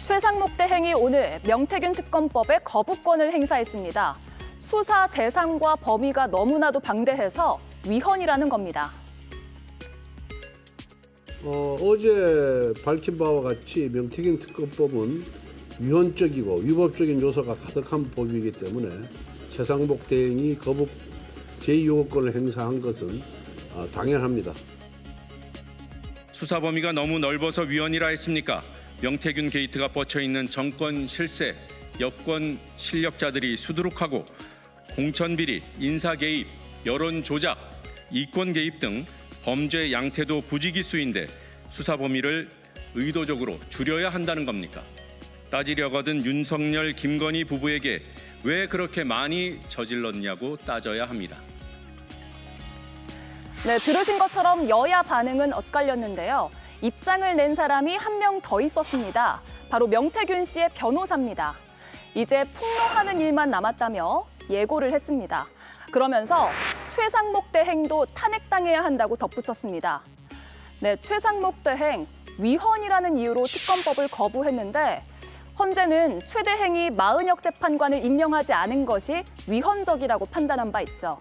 최상목 대행이 오늘 명태균 특검법에 거부권을 행사했습니다. 수사 대상과 범위가 너무나도 방대해서 위헌이라는 겁니다. 어제 밝힌 바와 같이 명태균 특검법은 위헌적이고 위법적인 요소가 가득한 법이기 때문에 최상목 대행이 거부 제2요구권을 행사한 것은 당연합니다. 수사 범위가 너무 넓어서 위헌이라 했습니까? 명태균 게이트가 뻗쳐있는 정권 실세, 여권 실력자들이 수두룩하고 공천비리, 인사 개입, 여론 조작, 이권 개입 등 범죄 양태도 부지기수인데 수사 범위를 의도적으로 줄여야 한다는 겁니까? 따지려거든 윤석열, 김건희 부부에게 왜 그렇게 많이 저질렀냐고 따져야 합니다. 네, 들으신 것처럼 여야 반응은 엇갈렸는데요. 입장을 낸 사람이 한 명 더 있었습니다. 바로 명태균 씨의 변호사입니다. 이제 폭로하는 일만 남았다며 예고를 했습니다. 그러면서 최상목 대행도 탄핵당해야 한다고 덧붙였습니다. 네, 최상목 대행 위헌이라는 이유로 특검법을 거부했는데 헌재는 최 대행이 마은혁 재판관을 임명하지 않은 것이 위헌적이라고 판단한 바 있죠.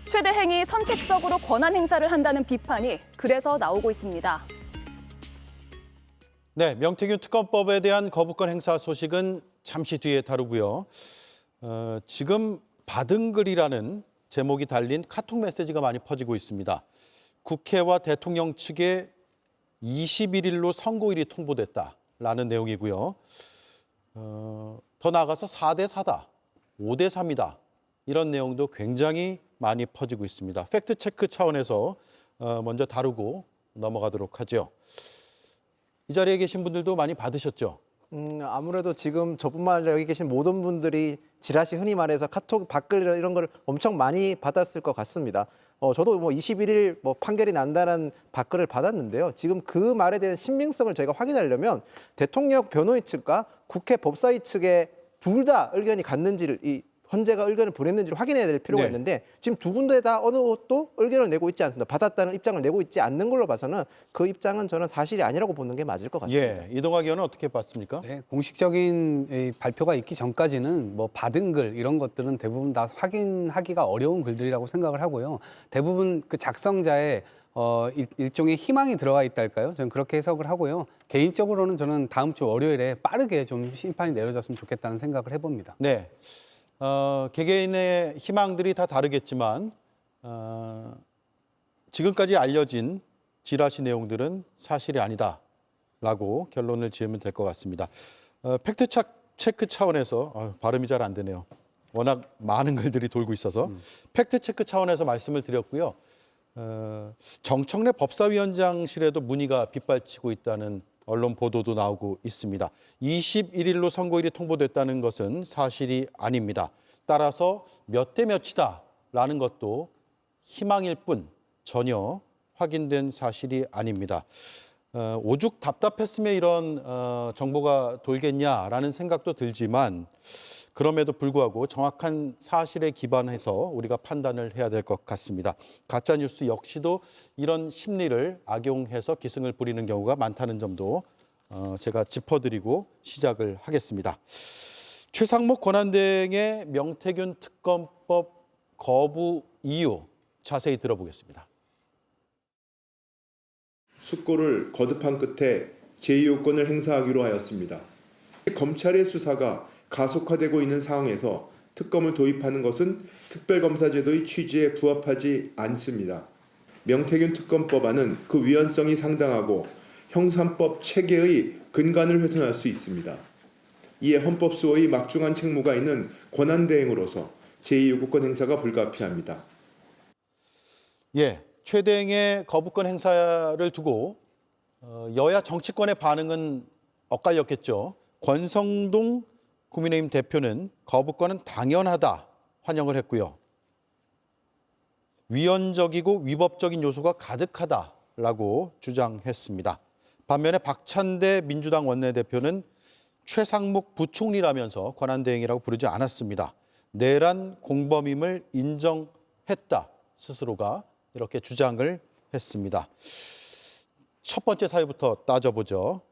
최 대행이 선택적으로 권한 행사를 한다는 비판이 그래서 나오고 있습니다. 네, 명태균 특검법에 대한 거부권 행사 소식은 잠시 뒤에 다루고요. 지금 받은 글이라는 제목이 달린 카톡 메시지가 많이 퍼지고 있습니다. 국회와 대통령 측에 21일로 선고일이 통보됐다라는 내용이고요. 더 나아가서 4대 4다, 5대 3이다 이런 내용도 굉장히 많이 퍼지고 있습니다. 팩트 체크 차원에서 먼저 다루고 넘어가도록 하죠. 이 자리에 계신 분들도 많이 받으셨죠? 아무래도 지금 저뿐만 아니라 여기 계신 모든 분들이 지라시 흔히 말해서 카톡, 댓글 이런 걸 엄청 많이 받았을 것 같습니다. 저도 21일 판결이 난다는 댓글을 받았는데요. 지금 그 말에 대한 신빙성을 저희가 확인하려면 대통령 변호인 측과 국회 법사위 측에 둘 다 의견이 같는지를 헌재가 의견을 보냈는지를 확인해야 될 필요가 네. 있는데 지금 두 군데 다 어느 것도 의견을 내고 있지 않습니다. 받았다는 입장을 내고 있지 않는 걸로 봐서는 그 입장은 저는 사실이 아니라고 보는 게 맞을 것 같습니다. 예, 이동학 의원은 어떻게 봤습니까? 네, 공식적인 이 발표가 있기 전까지는 받은 글 이런 것들은 대부분 다 확인하기가 어려운 글들이라고 생각을 하고요. 대부분 그 작성자의 일종의 희망이 들어가 있달까요? 저는 그렇게 해석을 하고요. 개인적으로는 저는 다음 주 월요일에 빠르게 좀 심판이 내려졌으면 좋겠다는 생각을 해봅니다. 네, 개개인의 희망들이 다 다르겠지만 지금까지 알려진 지라시 내용들은 사실이 아니다라고 결론을 지으면 될 것 같습니다. 팩트 체크 차원에서 발음이 잘 안 되네요. 워낙 많은 글들이 돌고 있어서 팩트 체크 차원에서 말씀을 드렸고요. 정청래 법사위원장실에도 문의가 빗발치고 있다는 언론 보도도 나오고 있습니다. 21일로 선고일이 통보됐다는 것은 사실이 아닙니다. 따라서 몇 대 몇이다라는 것도 희망일 뿐 전혀 확인된 사실이 아닙니다. 오죽 답답했으면 이런 정보가 돌겠냐라는 생각도 들지만 그럼에도 불구하고 정확한 사실에 기반해서 우리가 판단을 해야 될 것 같습니다. 가짜뉴스 역시도 이런 심리를 악용해서 기승을 부리는 경우가 많다는 점도 제가 짚어드리고 시작을 하겠습니다. 최상목 권한대행의 명태균 특검법 거부 이유 자세히 들어보겠습니다. 숙고를 거듭한 끝에 제2요건을 행사하기로 하였습니다. 검찰의 수사가 가속화되고 있는 상황에서 특검을 도입하는 것은 특별검사제도의 취지에 부합하지 않습니다. 명태균 특검법안은 그 위헌성이 상당하고 형사법 체계의 근간을 훼손할 수 있습니다. 이에 헌법수호의 막중한 책무가 있는 권한대행으로서 제2요구권 행사가 불가피합니다. 예, 최 대행의 거부권 행사를 두고 여야 정치권의 반응은 엇갈렸겠죠. 권성동 국민의힘 대표는 거부권은 당연하다 환영을 했고요. 위헌적이고 위법적인 요소가 가득하다라고 주장했습니다. 반면에 박찬대 민주당 원내대표는 최상목 부총리라면서 권한대행이라고 부르지 않았습니다. 내란 공범임을 인정했다 스스로가 이렇게 주장을 했습니다. 첫 번째 사유부터 따져보죠.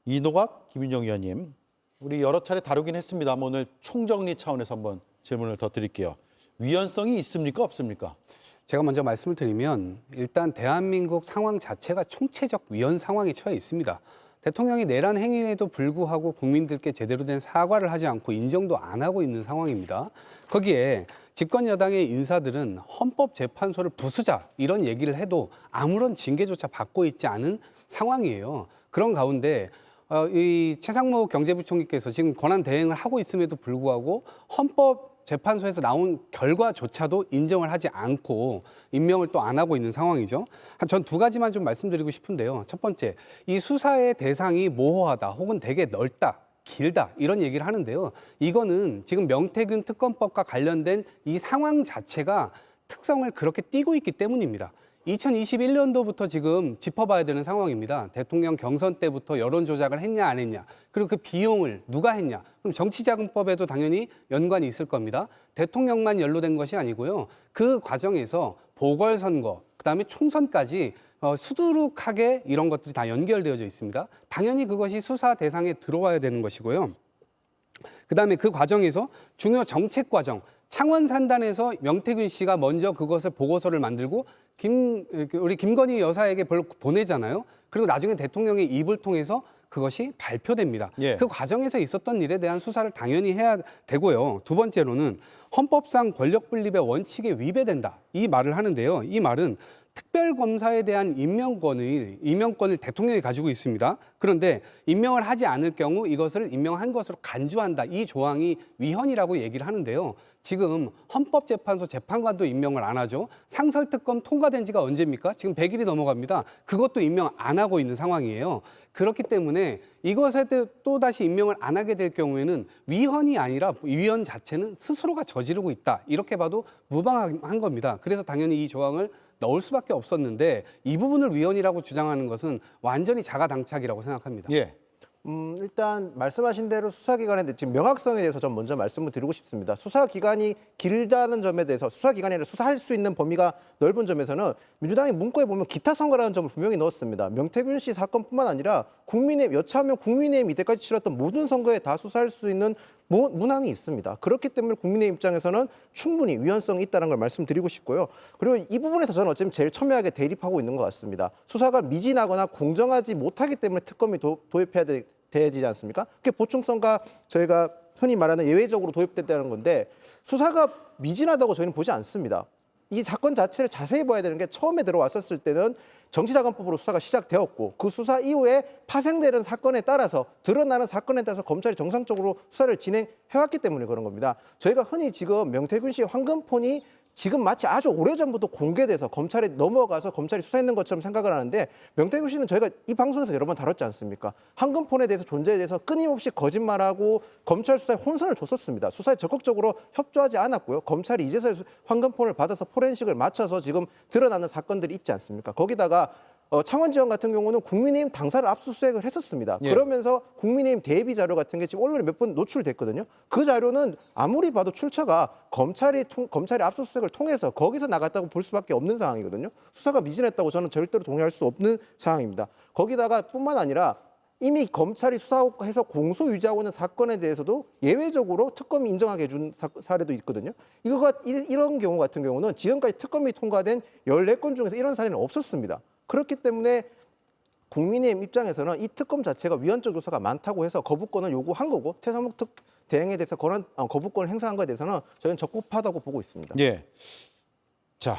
이노학, 김윤정 위원님, 우리 여러 차례 다루긴 했습니다만 오늘 총정리 차원에서 한번 질문을 더 드릴게요. 위헌성이 있습니까, 없습니까? 제가 먼저 말씀을 드리면 일단 대한민국 상황 자체가 총체적 위헌 상황에 처해 있습니다. 대통령이 내란 행위에도 불구하고 국민들께 제대로 된 사과를 하지 않고 인정도 안 하고 있는 상황입니다. 거기에 집권 여당의 인사들은 헌법재판소를 부수자 이런 얘기를 해도 아무런 징계조차 받고 있지 않은 상황이에요. 그런 가운데 이 최상무 경제부총리께서 지금 권한 대행을 하고 있음에도 불구하고 헌법재판소에서 나온 결과조차도 인정을 하지 않고 임명을 또 안 하고 있는 상황이죠. 전 두 가지만 좀 말씀드리고 싶은데요. 첫 번째, 이 수사의 대상이 모호하다 혹은 되게 넓다. 길다 이런 얘기를 하는데요. 이거는 지금 명태균 특검법과 관련된 이 상황 자체가 특성을 그렇게 띠고 있기 때문입니다. 2021년도부터 지금 짚어봐야 되는 상황입니다. 대통령 경선 때부터 여론 조작을 했냐 안 했냐. 그리고 그 비용을 누가 했냐. 그럼 정치자금법에도 당연히 연관이 있을 겁니다. 대통령만 연루된 것이 아니고요. 그 과정에서 보궐선거, 그다음에 총선까지 수두룩하게 이런 것들이 다 연결되어져 있습니다. 당연히 그것이 수사 대상에 들어와야 되는 것이고요. 그다음에 그 과정에서 중요 정책 과정, 창원 산단에서 명태균 씨가 먼저 그것을 보고서를 만들고 우리 김건희 여사에게 보내잖아요. 그리고 나중에 대통령의 입을 통해서 그것이 발표됩니다. 예. 그 과정에서 있었던 일에 대한 수사를 당연히 해야 되고요. 두 번째로는 헌법상 권력 분립의 원칙에 위배된다. 이 말을 하는데요. 이 말은 특별검사에 대한 임명권을 대통령이 가지고 있습니다. 그런데 임명을 하지 않을 경우 이것을 임명한 것으로 간주한다. 이 조항이 위헌이라고 얘기를 하는데요. 지금 헌법재판소 재판관도 임명을 안 하죠. 상설특검 통과된 지가 언제입니까? 지금 100일이 넘어갑니다. 그것도 임명 안 하고 있는 상황이에요. 그렇기 때문에 이것에 또다시 임명을 안 하게 될 경우에는 위헌이 아니라 위헌 자체는 스스로가 저지르고 있다. 이렇게 봐도 무방한 겁니다. 그래서 당연히 이 조항을 넣을 수밖에 없었는데 이 부분을 위헌이라고 주장하는 것은 완전히 자가당착이라고 생각합니다. 예. 일단 말씀하신 대로 수사기관의 지금 명확성에 대해서 좀 먼저 말씀을 드리고 싶습니다. 수사기간이 길다는 점에 대해서 수사기관이 아니라 수사할 수 있는 범위가 넓은 점에서는 민주당이 문구에 보면 기타 선거라는 점을 분명히 넣었습니다. 명태균 씨 사건뿐만 아니라 여차하면 국민의힘 이때까지 치렀던 모든 선거에 다 수사할 수 있는 문항이 있습니다. 그렇기 때문에 국민의 입장에서는 충분히 위헌성이 있다는 걸 말씀드리고 싶고요. 그리고 이 부분에서 저는 어쩌면 제일 첨예하게 대립하고 있는 것 같습니다. 수사가 미진하거나 공정하지 못하기 때문에 특검이 도입해야 되지 않습니까? 그게 보충성과 저희가 흔히 말하는 예외적으로 도입됐다는 건데 수사가 미진하다고 저희는 보지 않습니다. 이 사건 자체를 자세히 봐야 되는 게 처음에 들어왔었을 때는 정치자금법으로 수사가 시작되었고 그 수사 이후에 파생되는 사건에 따라서 드러나는 사건에 따라서 검찰이 정상적으로 수사를 진행해왔기 때문에 그런 겁니다. 저희가 흔히 지금 명태균 씨의 황금폰이 지금 마치 아주 오래전부터 공개돼서 검찰에 넘어가서 검찰이 수사했는 것처럼 생각을 하는데 명태균 씨는 저희가 이 방송에서 여러 번 다뤘지 않습니까? 황금폰에 대해서 존재에 대해서 끊임없이 거짓말하고 검찰 수사에 혼선을 줬었습니다. 수사에 적극적으로 협조하지 않았고요. 검찰이 이제서야 황금폰을 받아서 포렌식을 맞춰서 지금 드러나는 사건들이 있지 않습니까? 거기다가 창원지원 같은 경우는 국민의힘 당사를 압수수색을 했었습니다. 예. 그러면서 국민의힘 대비 자료 같은 게 지금 언론에 몇 번 노출됐거든요. 그 자료는 아무리 봐도 출처가 검찰이 압수수색을 통해서 거기서 나갔다고 볼 수밖에 없는 상황이거든요. 수사가 미진했다고 저는 절대로 동의할 수 없는 상황입니다. 거기다가 뿐만 아니라 이미 검찰이 수사해서 공소 유지하고 있는 사건에 대해서도 예외적으로 특검이 인정하게 해준 사례도 있거든요. 이런 경우 같은 경우는 지금까지 특검이 통과된 14건 중에서 이런 사례는 없었습니다. 그렇기 때문에 국민의힘 입장에서는 이 특검 자체가 위헌적 요소가 많다고 해서 거부권을 요구한 거고 최상목 대행에 대해서 거부권을 행사한 것에 대해서는 저는 적법하다고 보고 있습니다. 예. 자,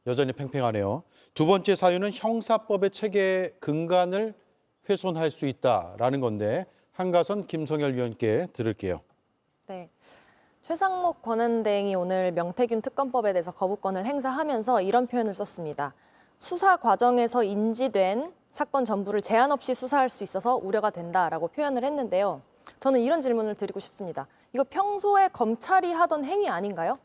여전히 팽팽하네요. 두 번째 사유는 형사법의 체계 근간을 훼손할 수 있다라는 건데 한가선 김성열 위원께 들을게요. 네. 최상목 권한대행이 오늘 명태균 특검법에 대해서 거부권을 행사하면서 이런 표현을 썼습니다. 수사 과정에서 인지된 사건 전부를 제한 없이 수사할 수 있어서 우려가 된다라고 표현을 했는데요. 저는 이런 질문을 드리고 싶습니다. 이거 평소에 검찰이 하던 행위 아닌가요?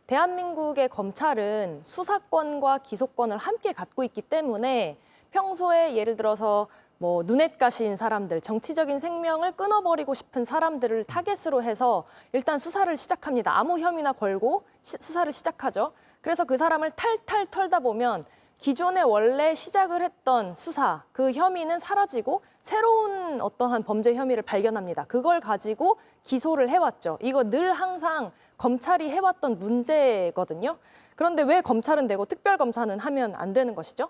대한민국의 검찰은 수사권과 기소권을 함께 갖고 있기 때문에 평소에 예를 들어서 눈엣 가시인 사람들, 정치적인 생명을 끊어버리고 싶은 사람들을 타겟으로 해서 일단 수사를 시작합니다. 아무 혐의나 걸고 수사를 시작하죠. 그래서 그 사람을 탈탈 털다 보면 기존에 원래 시작을 했던 수사, 그 혐의는 사라지고 새로운 어떠한 범죄 혐의를 발견합니다. 그걸 가지고 기소를 해왔죠. 이거 늘 항상 검찰이 해왔던 문제거든요. 그런데 왜 검찰은 되고 특별검사는 하면 안 되는 것이죠?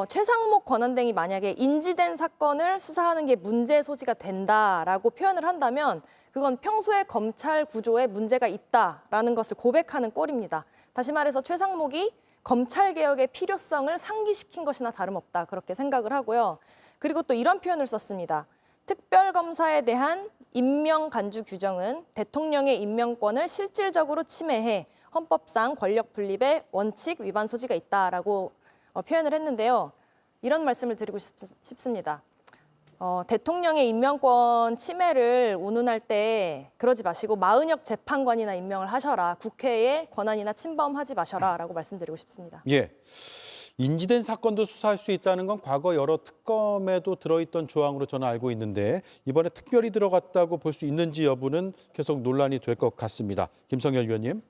최상목 권한대행이 만약에 인지된 사건을 수사하는 게 문제 소지가 된다라고 표현을 한다면 그건 평소에 검찰 구조에 문제가 있다라는 것을 고백하는 꼴입니다. 다시 말해서 최상목이 검찰개혁의 필요성을 상기시킨 것이나 다름없다 그렇게 생각을 하고요. 그리고 또 이런 표현을 썼습니다. 특별검사에 대한 임명 간주 규정은 대통령의 임명권을 실질적으로 침해해 헌법상 권력 분립의 원칙 위반 소지가 있다라고 표현을 했는데요. 이런 말씀을 드리고 싶습니다. 대통령의 임명권 침해를 운운할 때 그러지 마시고 마은혁 재판관이나 임명을 하셔라. 국회의 권한이나 침범하지 마셔라라고 말씀드리고 싶습니다. 예. 인지된 사건도 수사할 수 있다는 건 과거 여러 특검에도 들어있던 조항으로 저는 알고 있는데 이번에 특별히 들어갔다고 볼 수 있는지 여부는 계속 논란이 될 것 같습니다. 김성열 위원님.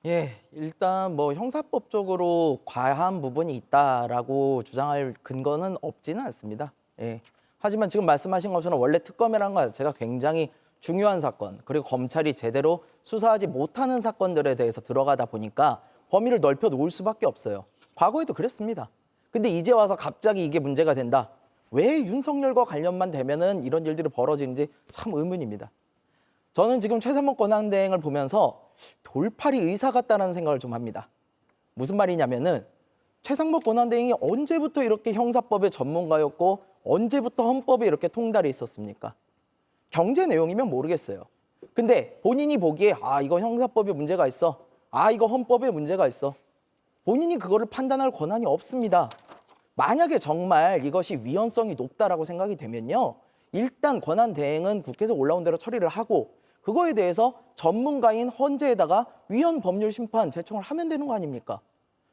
예, 일단 뭐 형사법적으로 과한 부분이 있다라고 주장할 근거는 없지는 않습니다. 예. 하지만 지금 말씀하신 것처럼 원래 특검이라는 것 자체가 굉장히 중요한 사건, 그리고 검찰이 제대로 수사하지 못하는 사건들에 대해서 들어가다 보니까 범위를 넓혀 놓을 수밖에 없어요. 과거에도 그랬습니다. 근데 이제 와서 갑자기 이게 문제가 된다. 왜 윤석열과 관련만 되면은 이런 일들이 벌어지는지 참 의문입니다. 저는 지금 최상목 권한대행을 보면서 돌팔이 의사 같다는 생각을 좀 합니다. 무슨 말이냐면은 최상목 권한대행이 언제부터 이렇게 형사법의 전문가였고 언제부터 헌법에 이렇게 통달이 있었습니까? 경제 내용이면 모르겠어요. 근데 본인이 보기에 이거 형사법에 문제가 있어. 이거 헌법에 문제가 있어. 본인이 그거를 판단할 권한이 없습니다. 만약에 정말 이것이 위헌성이 높다라고 생각이 되면요. 일단 권한대행은 국회에서 올라온 대로 처리를 하고 그거에 대해서 전문가인 헌재에다가 위헌 법률 심판 제청을 하면 되는 거 아닙니까?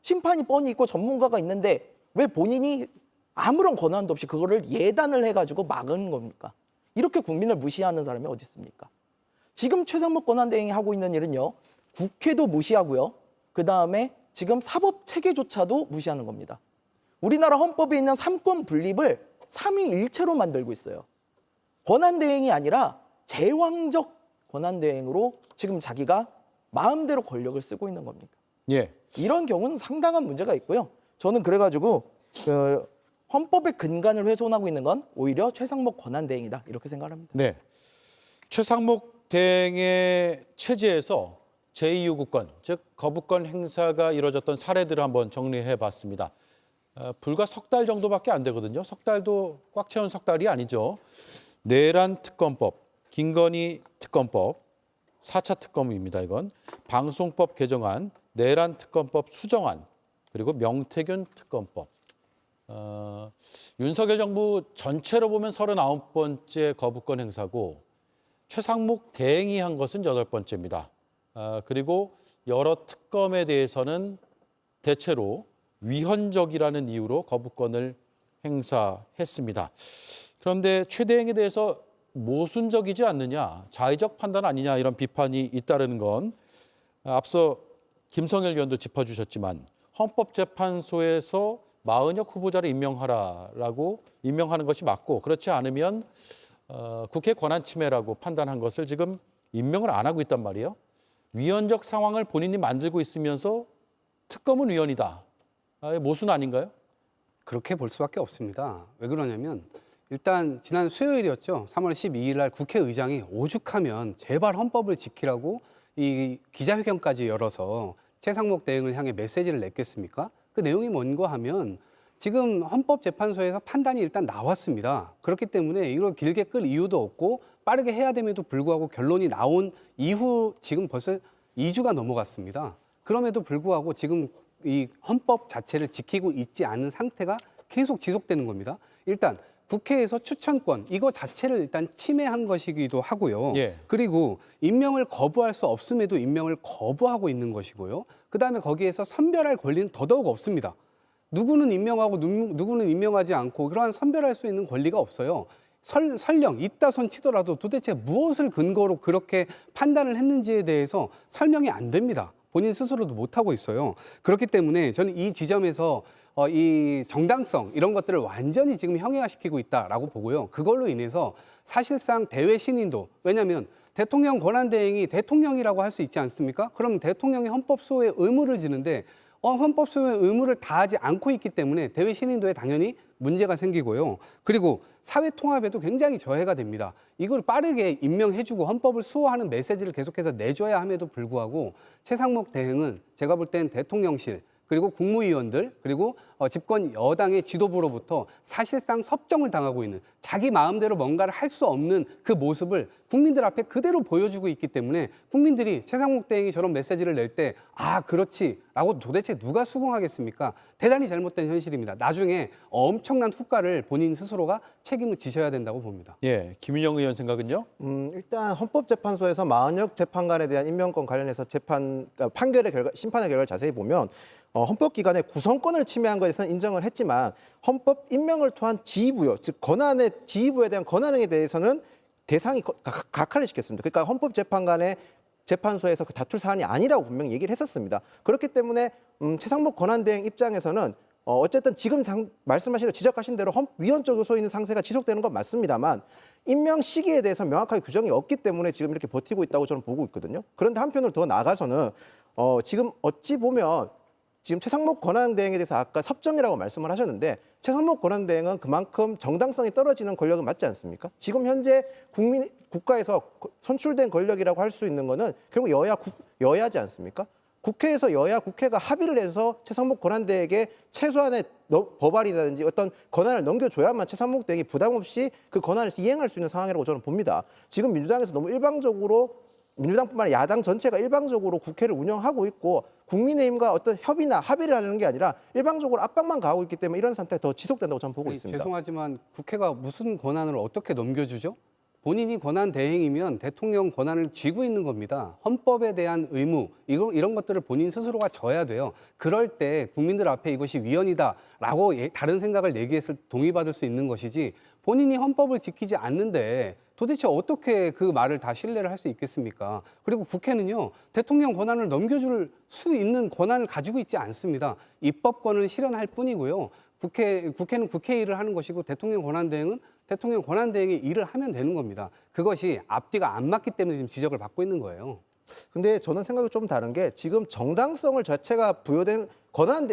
심판이 뻔히 있고 전문가가 있는데 왜 본인이 아무런 권한도 없이 그거를 예단을 해가지고 막은 겁니까? 이렇게 국민을 무시하는 사람이 어디 있습니까? 지금 최상목 권한대행이 하고 있는 일은요. 국회도 무시하고요. 그다음에 지금 사법체계조차도 무시하는 겁니다. 우리나라 헌법에 있는 삼권 분립을 삼위일체로 만들고 있어요. 권한대행이 아니라 제왕적 권한대행으로 지금 자기가 마음대로 권력을 쓰고 있는 겁니다. 예. 이런 경우는 상당한 문제가 있고요. 저는 그래가지고 헌법의 근간을 훼손하고 있는 건 오히려 최상목 권한대행이다 이렇게 생각합니다. 네. 최상목 대행의 체제에서 제2요구권, 즉 거부권 행사가 이루어졌던 사례들을 한번 정리해 봤습니다. 불과 석 달 정도밖에 안 되거든요. 석 달도 꽉 채운 석 달이 아니죠. 내란 특검법, 김건희 특검법, 4차 특검입니다. 이건 방송법 개정안, 내란 특검법 수정안, 그리고 명태균 특검법. 윤석열 정부 전체로 보면 39번째 거부권 행사고 최상목 대행이 한 것은 8번째입니다. 그리고 여러 특검에 대해서는 대체로 위헌적이라는 이유로 거부권을 행사했습니다. 그런데 최 대행에 대해서 모순적이지 않느냐, 자의적 판단 아니냐 이런 비판이 잇따르는 건 앞서 김성열 위원도 짚어주셨지만 헌법재판소에서 마은혁 후보자를 임명하라라고 임명하는 것이 맞고 그렇지 않으면 국회 권한 침해라고 판단한 것을 지금 임명을 안 하고 있단 말이에요. 위헌적 상황을 본인이 만들고 있으면서 특검은 위헌이다. 모순 아닌가요? 그렇게 볼 수밖에 없습니다. 왜 그러냐면 일단 지난 수요일이었죠. 3월 12일 날 국회의장이 오죽하면 제발 헌법을 지키라고 이 기자회견까지 열어서 최상목 대행을 향해 메시지를 냈겠습니까? 그 내용이 뭔가 하면 지금 헌법재판소에서 판단이 일단 나왔습니다. 그렇기 때문에 이걸 길게 끌 이유도 없고 빠르게 해야 됨에도 불구하고 결론이 나온 이후 지금 벌써 2주가 넘어갔습니다. 그럼에도 불구하고 지금 이 헌법 자체를 지키고 있지 않은 상태가 계속 지속되는 겁니다. 일단 국회에서 추천권 이거 자체를 일단 침해한 것이기도 하고요. 예. 그리고 임명을 거부할 수 없음에도 임명을 거부하고 있는 것이고요. 그다음에 거기에서 선별할 권리는 더더욱 없습니다. 누구는 임명하고 누구는 임명하지 않고 그러한 선별할 수 있는 권리가 없어요. 설령 있다 손 치더라도 도대체 무엇을 근거로 그렇게 판단을 했는지에 대해서 설명이 안 됩니다. 본인 스스로도 못하고 있어요. 그렇기 때문에 저는 이 지점에서 이 정당성 이런 것들을 완전히 지금 형해화시키고 있다라고 보고요. 그걸로 인해서 사실상 대외 신인도, 왜냐하면 대통령 권한대행이 대통령이라고 할 수 있지 않습니까? 그럼 대통령이 헌법 수호의 의무를 지는데 헌법 수호의 의무를 다하지 않고 있기 때문에 대외 신인도에 당연히 문제가 생기고요. 그리고 사회 통합에도 굉장히 저해가 됩니다. 이걸 빠르게 임명해주고 헌법을 수호하는 메시지를 계속해서 내줘야 함에도 불구하고 최상목 대행은 제가 볼 땐 대통령실 그리고 국무위원들 그리고 집권 여당의 지도부로부터 사실상 섭정을 당하고 있는, 자기 마음대로 뭔가를 할 수 없는 그 모습을 국민들 앞에 그대로 보여주고 있기 때문에 국민들이 최상목 대행이 저런 메시지를 낼 때 아 그렇지라고 도대체 누가 수긍하겠습니까? 대단히 잘못된 현실입니다. 나중에 엄청난 후과를 본인 스스로가 책임을 지셔야 된다고 봅니다. 예, 김윤영 의원 생각은요? 일단 헌법재판소에서 마은혁 재판관에 대한 임명권 관련해서 판결의 결과, 심판의 결과를 자세히 보면 헌법기관의 구성권을 침해한 것에서는 인정을 했지만 헌법 임명을 통한 지휘부요, 즉 권한의 지휘부에 대한 권한에 대해서는 대상이 각하를 시켰습니다. 그러니까 헌법재판관의 재판소에서 그 다툴 사안이 아니라고 분명히 얘기를 했었습니다. 그렇기 때문에 최상목 권한대행 입장에서는 어쨌든 지금 말씀하신 지적하신 대로 위헌적 요소 있는 상태가 지속되는 건 맞습니다만 임명 시기에 대해서 명확하게 규정이 없기 때문에 지금 이렇게 버티고 있다고 저는 보고 있거든요. 그런데 한편으로 더 나아가서는 지금 어찌 보면 지금 최상목 권한대행에 대해서 아까 섭정이라고 말씀을 하셨는데 최상목 권한대행은 그만큼 정당성이 떨어지는 권력은 맞지 않습니까? 지금 현재 국가에서 선출된 권력이라고 할 수 있는 거는 결국 여야지 않습니까? 국회에서 국회가 합의를 해서 최상목 권한대행에게 최소한의 법안이라든지 어떤 권한을 넘겨줘야만 최상목 대행이 부담 없이 그 권한을 이행할 수 있는 상황이라고 저는 봅니다. 지금 민주당에서 너무 일방적으로, 민주당뿐만 아니라 야당 전체가 일방적으로 국회를 운영하고 있고 국민의힘과 어떤 협의나 합의를 하는 게 아니라 일방적으로 압박만 가하고 있기 때문에 이런 상태가 더 지속된다고 저는 보고 있습니다. 죄송하지만 국회가 무슨 권한을 어떻게 넘겨주죠? 본인이 권한 대행이면 대통령 권한을 쥐고 있는 겁니다. 헌법에 대한 의무, 이런 것들을 본인 스스로가 져야 돼요. 그럴 때 국민들 앞에 이것이 위헌이다라고 다른 생각을 내기했을 동의받을 수 있는 것이지, 본인이 헌법을 지키지 않는데 도대체 어떻게 그 말을 다 신뢰를 할 수 있겠습니까? 그리고 국회는요, 대통령 권한을 넘겨줄 수 있는 권한을 가지고 있지 않습니다. 입법권을 실현할 뿐이고요. 국회는 국회 일을 하는 것이고 대통령 권한대행은 대통령 권한대행의 일을 하면 되는 겁니다. 그것이 앞뒤가 안 맞기 때문에 지금 지적을 받고 있는 거예요. 근데 저는 생각이 좀 다른 게 지금 정당성을 자체가 부여된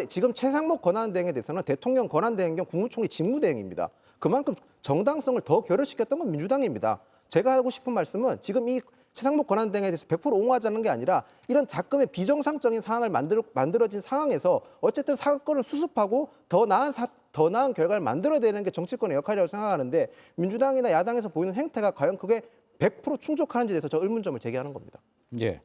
지금 최상목 권한대행에 대해서는 대통령 권한대행 겸 국무총리 직무대행입니다. 그만큼 정당성을 더 결여시켰던 건 민주당입니다. 제가 하고 싶은 말씀은 지금 이 최상목 권한대행에 대해서 100% 옹호하자는 게 아니라 이런 자금의 비정상적인 상황을 만들어진 상황에서 어쨌든 사건을 수습하고 더 나은 결과를 만들어야 되는 게 정치권의 역할이라고 생각하는데 민주당이나 야당에서 보이는 행태가 과연 그게 100% 충족하는지에 대해서 저 의문점을 제기하는 겁니다. 예.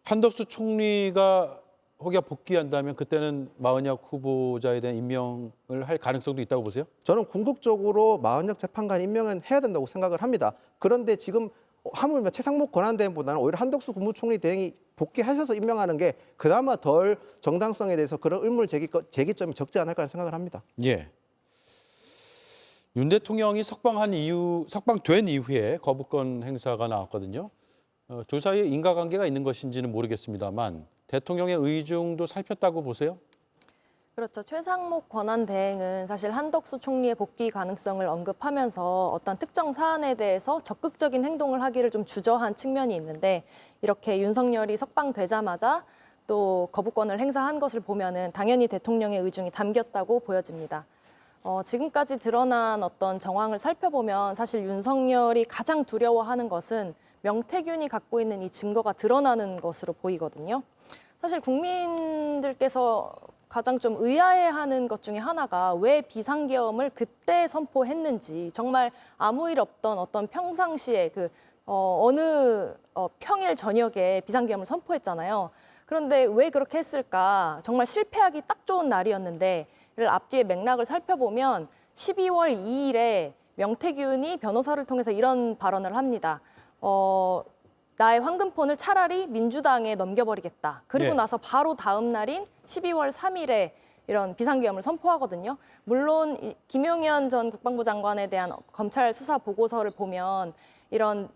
한덕수 총리가 혹여 복귀한다면 그때는 마은혁 후보자에 대한 임명을 할 가능성도 있다고 보세요? 저는 궁극적으로 마은혁 재판관 임명은 해야 된다고 생각을 합니다. 그런데 지금 하물며 최상목 권한대행보다는 오히려 한덕수 국무총리 대행이 복귀하셔서 임명하는 게 그나마 덜 정당성에 대해서 그런 의문 제기점이 적지 않을까 생각을 합니다. 예. 윤 대통령이 석방된 이후에 거부권 행사가 나왔거든요. 조사에 인과관계가 있는 것인지는 모르겠습니다만 대통령의 의중도 살폈다고 보세요? 그렇죠. 최상목 권한대행은 사실 한덕수 총리의 복귀 가능성을 언급하면서 어떤 특정 사안에 대해서 적극적인 행동을 하기를 좀 주저한 측면이 있는데 이렇게 윤석열이 석방되자마자 또 거부권을 행사한 것을 보면은 당연히 대통령의 의중이 담겼다고 보여집니다. 지금까지 드러난 어떤 정황을 살펴보면 사실 윤석열이 가장 두려워하는 것은 명태균이 갖고 있는 이 증거가 드러나는 것으로 보이거든요. 사실 국민들께서 가장 좀 의아해하는 것 중에 하나가 왜 비상계엄을 그때 선포했는지, 정말 아무 일 없던 어떤 평상시에 어느 평일 저녁에 비상계엄을 선포했잖아요. 그런데 왜 그렇게 했을까? 정말 실패하기 딱 좋은 날이었는데 이를 앞뒤의 맥락을 살펴보면 12월 2일에 명태균이 변호사를 통해서 이런 발언을 합니다. 나의 황금폰을 차라리 민주당에 넘겨버리겠다. 그리고 네. 나서 바로 다음 날인 12월 3일에 이런 비상계엄을 선포하거든요. 물론 김용현 전 국방부 장관에 대한 검찰 수사 보고서를 보면 이런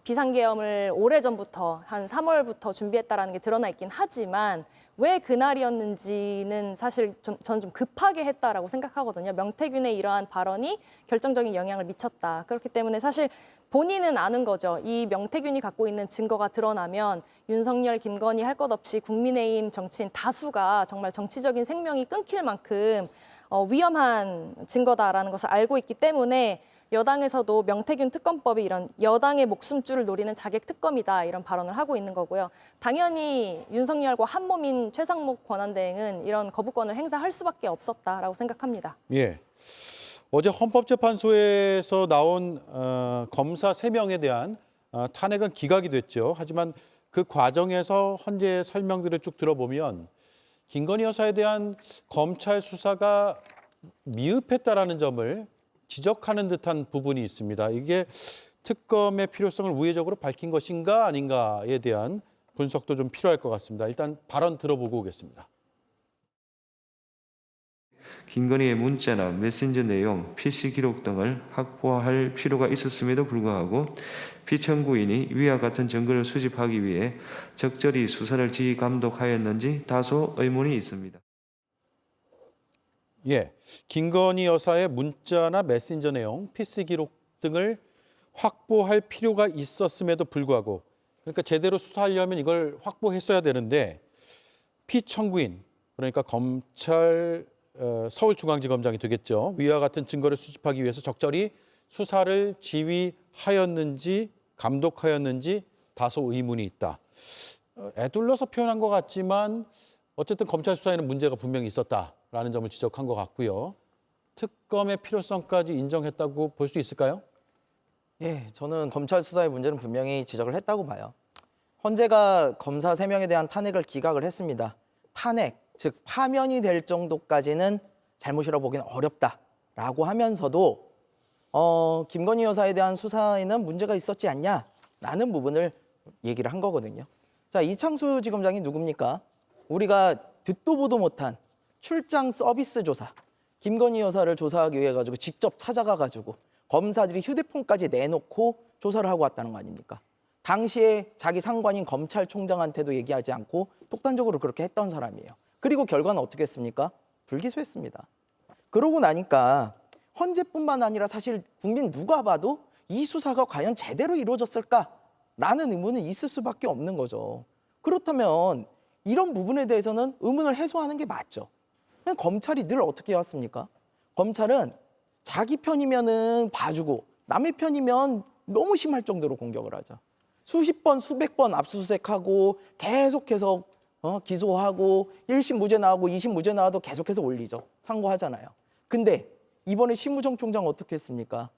비상계엄을 오래전부터 한 3월부터 준비했다라는 게 드러나 있긴 하지만 왜 그날이었는지는 사실 저는 좀 급하게 했다라고 생각하거든요. 명태균의 이러한 발언이 결정적인 영향을 미쳤다. 그렇기 때문에 사실 본인은 아는 거죠. 이 명태균이 갖고 있는 증거가 드러나면 윤석열, 김건희 할 것 없이 국민의힘 정치인 다수가 정말 정치적인 생명이 끊길 만큼 위험한 증거다라는 것을 알고 있기 때문에 여당에서도 명태균 특검법이 이런 여당의 목숨줄을 노리는 자객 특검이다 이런 발언을 하고 있는 거고요. 당연히 윤석열과 한몸인 최상목 권한대행은 이런 거부권을 행사할 수밖에 없었다라고 생각합니다. 예. 어제 헌법재판소에서 나온 검사 3명에 대한 탄핵은 기각이 됐죠. 하지만 그 과정에서 헌재 설명들을 쭉 들어보면 김건희 여사에 대한 검찰 수사가 미흡했다라는 점을 지적하는 듯한 부분이 있습니다. 이게 특검의 필요성을 우회적으로 밝힌 것인가 아닌가에 대한 분석도 좀 필요할 것 같습니다. 일단 발언 들어보고 오겠습니다. 김건희의 문자나 메신저 내용, PC 기록 등을 확보할 필요가 있었음에도 불구하고 피청구인이 위와 같은 증거를 수집하기 위해 적절히 수사를 지휘 감독하였는지 다소 의문이 있습니다. 예, 김건희 여사의 문자나 메신저 내용, PC 기록 등을 확보할 필요가 있었음에도 불구하고, 그러니까 제대로 수사하려면 이걸 확보했어야 되는데 피청구인, 그러니까 검찰 서울중앙지검장이 되겠죠. 위와 같은 증거를 수집하기 위해서 적절히 수사를 지휘하였는지 감독하였는지 다소 의문이 있다. 애둘러서 표현한 것 같지만 어쨌든 검찰 수사에는 문제가 분명히 있었다라는 점을 지적한 것 같고요. 특검의 필요성까지 인정했다고 볼 수 있을까요? 예, 저는 검찰 수사의 문제는 분명히 지적을 했다고 봐요. 헌재가 검사 3명에 대한 탄핵을 기각을 했습니다. 탄핵, 즉 파면이 될 정도까지는 잘못이라고 보기는 어렵다라고 하면서도 김건희 여사에 대한 수사에는 문제가 있었지 않냐라는 부분을 얘기를 한 거거든요. 자, 이창수 지검장이 누굽니까? 우리가 듣도 보도 못한 출장 서비스 조사, 김건희 여사를 조사하기 위해 가지고 직접 찾아가 가지고 검사들이 휴대폰까지 내놓고 조사를 하고 왔다는 거 아닙니까? 당시에 자기 상관인 검찰총장한테도 얘기하지 않고 독단적으로 그렇게 했던 사람이에요. 그리고 결과는 어떻게 했습니까? 불기소했습니다. 그러고 나니까 헌재뿐만 아니라 사실 국민 누가 봐도 이 수사가 과연 제대로 이루어졌을까라는 의문은 있을 수밖에 없는 거죠. 그렇다면 이런 부분에 대해서는 의문을 해소하는 게 맞죠. 검찰이 늘 어떻게 해왔습니까? 검찰은 자기 편이면은 봐주고 남의 편이면 너무 심할 정도로 공격을 하죠. 수십 번, 수백 번 압수수색하고 계속해서 기소하고 1심 무죄 나오고 2심 무죄 나와도 계속해서 올리죠. 상고하잖아요. 근데 이번에 심우정 총장 어떻게 했습니까?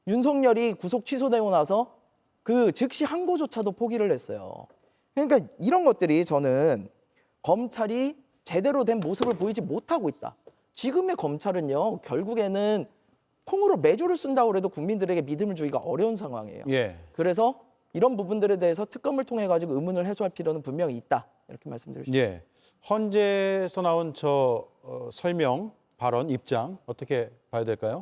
윤석열이 구속 취소되고 나서 그 즉시 항고조차도 포기를 했어요. 그러니까 이런 것들이 저는 검찰이 제대로 된 모습을 보이지 못하고 있다. 지금의 검찰은요, 결국에는 콩으로 매주를 쓴다고 해도 국민들에게 믿음을 주기가 어려운 상황이에요. 예. 그래서 이런 부분들에 대해서 특검을 통해 가지고 의문을 해소할 필요는 분명히 있다. 이렇게 말씀드리고 싶습니다. 예. 헌재에서 나온 설명, 발언, 입장 어떻게 봐야 될까요?